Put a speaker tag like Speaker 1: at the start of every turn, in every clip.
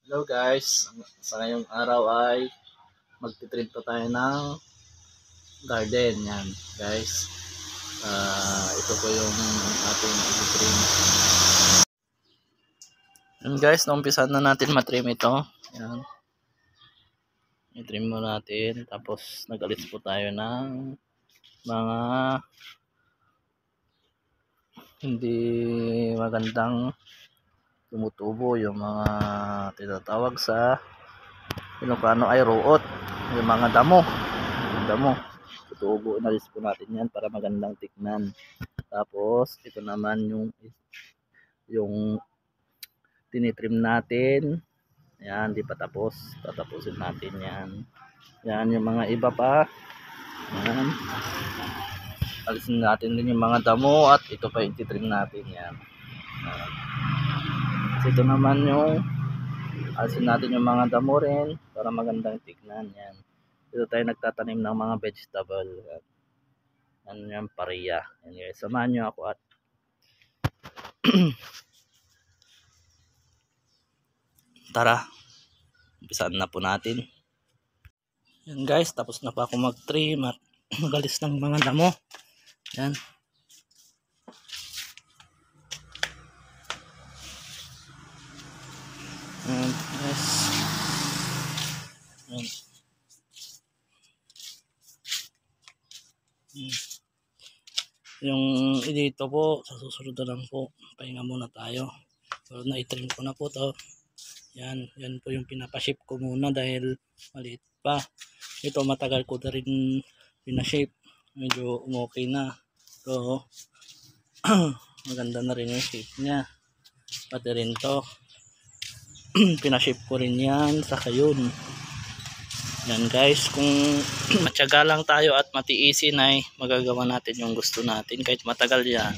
Speaker 1: Hello guys, sa ngayong araw ay magtitrim pa tayo ng garden. Yan guys, ito po yung ating ititrim. Yan guys, naumpisan na natin matrim ito. Yan, itrim mo natin, tapos nag-alis po tayo ng mga hindi magandang tumutubo, yung mga tinatawag sa Ilocano ay ruot, yung mga damo. Tutubo, inalis po natin yan para magandang tignan. Tapos ito naman yung tinitrim natin. Yan, di pa tapos, tatapusin natin yan. Yan yung mga iba pa. Yan, alisin natin din yung mga damo, at ito pa ititrim natin. Yan. Ito naman yung alisin natin yung mga damo rin para magandang tignan. Yan, dito tayo nagtatanim ng mga vegetable. Yan yung pareya. Yan guys, samahan nyo ako at tara, umpisaan na po natin. Yan guys, tapos na pa ako mag-trim at magalis ng mga damo. Yan. Yan guys. Yan. Yung dito po, sa susunod na lang po, pahinga muna tayo. So, na-trim ko na po to. Yan po yung pinapaship ko muna dahil maliit pa. Ito matagal ko na rin pinaship. Medyo okay na. So, maganda na rin yung shape niya. Pati rin to. Pinaship ko rin yan sa kayon. Yan guys, kung matyaga lang tayo at matiisin ay magagawa natin yung gusto natin. Kahit matagal yan,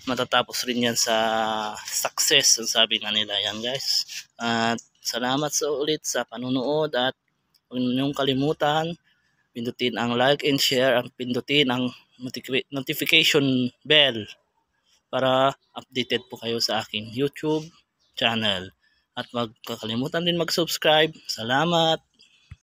Speaker 1: matatapos rin yan sa success, ang sabi nga nila. Yan guys, at salamat sa ulit sa panunood, at huwag niyong kalimutan pindutin ang like and share, at pindutin ang notification bell para updated po kayo sa aking YouTube channel, at huwag kakalimutan din mag-subscribe. Salamat.